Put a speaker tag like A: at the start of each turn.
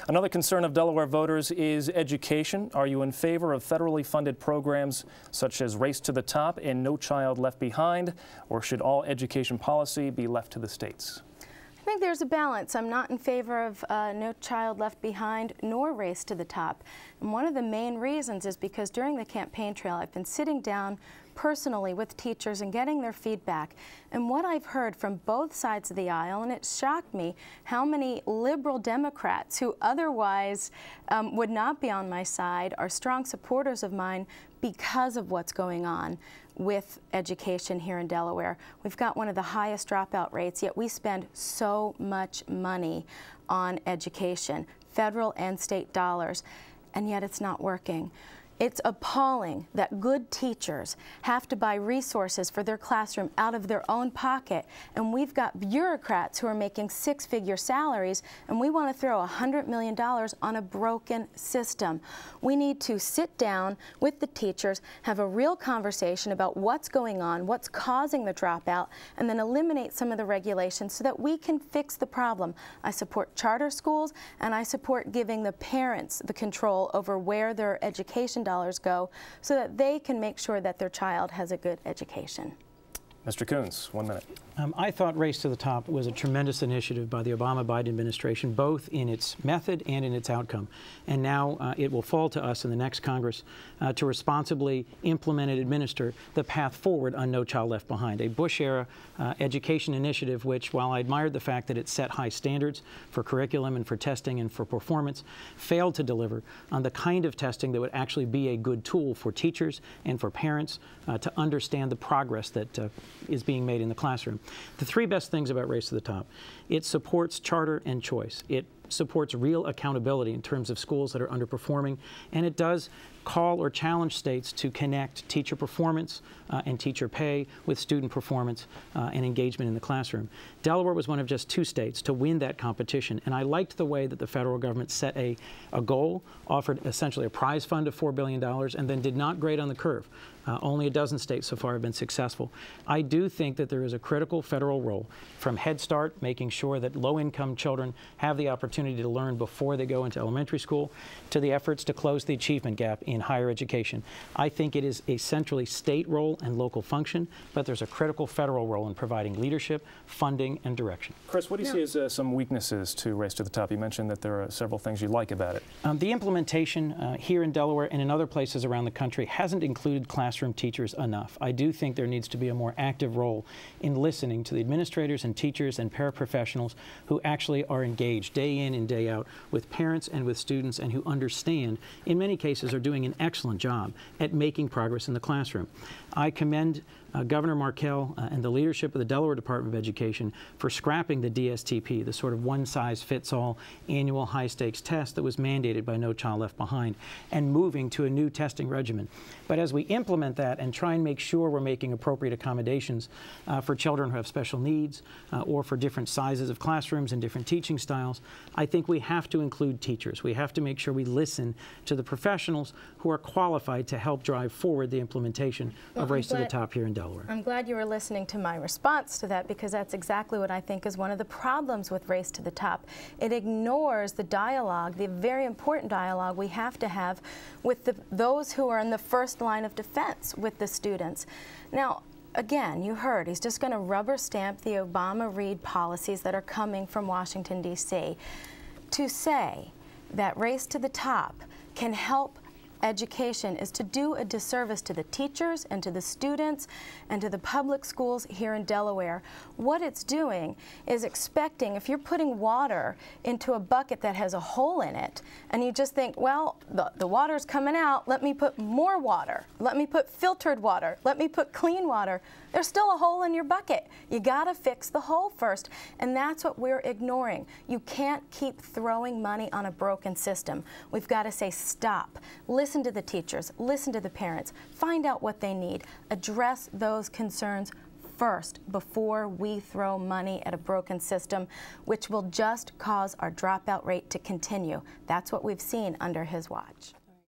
A: Another concern of Delaware voters is education. Are you in favor of federally funded programs such as Race to the Top and No Child Left Behind, or should all education policy be left to the states?
B: I think there's a balance. I'm not in favor of No Child Left Behind nor Race to the Top. And one of the main reasons is because during the campaign trail I've been sitting down personally with teachers and getting their feedback. And what I've heard from both sides of the aisle, and it shocked me how many liberal Democrats who otherwise would not be on my side are strong supporters of mine because of what's going on with education here in Delaware. We've got one of the highest dropout rates, yet we spend so much money on education, federal and state dollars, and yet it's not working. It's appalling that good teachers have to buy resources for their classroom out of their own pocket, and we've got bureaucrats who are making six-figure salaries, and we want to throw $100 million on a broken system. We need to sit down with the teachers, have a real conversation about what's going on, what's causing the dropout, and then eliminate some of the regulations so that we can fix the problem. I support charter schools, and I support giving the parents the control over where their education dollars go so that they can make sure that their child has a good education.
A: Mr. Coons, 1 minute.
C: I thought Race to the Top was a tremendous initiative by the Obama-Biden administration, both in its method and in its outcome. And now it will fall to us in the next Congress to responsibly implement and administer the path forward on No Child Left Behind, a Bush-era education initiative which, while I admired the fact that it set high standards for curriculum and for testing and for performance, failed to deliver on the kind of testing that would actually be a good tool for teachers and for parents to understand the progress that is being made in the classroom. The three best things about Race to the Top: it supports charter and choice. It supports real accountability in terms of schools that are underperforming, and it does call or challenge states to connect teacher performance and teacher pay with student performance and engagement in the classroom. Delaware was one of just 2 states to win that competition, and I liked the way that the federal government set a goal, offered essentially a prize fund of $4 billion, and then did not grade on the curve. Only a dozen states so far have been successful. I do think that there is a critical federal role, from Head Start, making sure that low-income children have the opportunity to learn before they go into elementary school, to the efforts to close the achievement gap in higher education. I think it is a centrally state role and local function, but there's a critical federal role in providing leadership, funding, and direction.
A: Chris, what do you see as some weaknesses to Race to the Top? You mentioned that there are several things you like about it.
C: The implementation here in Delaware and in other places around the country hasn't included classroom teachers enough. I do think there needs to be a more active role in listening to the administrators and teachers and paraprofessionals who actually are engaged day in and day out with parents and with students, and who understand, in many cases, are doing an excellent job at making progress in the classroom. I commend Governor Markell and the leadership of the Delaware Department of Education for scrapping the DSTP, the sort of one-size-fits-all annual high-stakes test that was mandated by No Child Left Behind, and moving to a new testing regimen. But as we implement that and try and make sure we're making appropriate accommodations for children who have special needs or for different sizes of classrooms and different teaching styles, I think we have to include teachers. We have to make sure we listen to the professionals who are qualified to help drive forward the implementation of Race to the Top here in Delaware.
B: I'm glad you were listening to my response to that, because that's exactly what I think is one of the problems with Race to the Top. It ignores the dialogue, the very important dialogue we have to have with those who are in the first line of defense with the students. Now, again, you heard, he's just going to rubber stamp the Obama-Reid policies that are coming from Washington, D.C. To say that Race to the Top can help education is to do a disservice to the teachers and to the students and to the public schools here in Delaware. What it's doing is expecting, if you're putting water into a bucket that has a hole in it, and you just think, well, the water's coming out, let me put more water, let me put filtered water, let me put clean water, there's still a hole in your bucket. You gotta fix the hole first, and that's what we're ignoring. You can't keep throwing money on a broken system. We've got to say stop. Listen to the teachers, listen to the parents, find out what they need, address those concerns first before we throw money at a broken system, which will just cause our dropout rate to continue. That's what we've seen under his watch.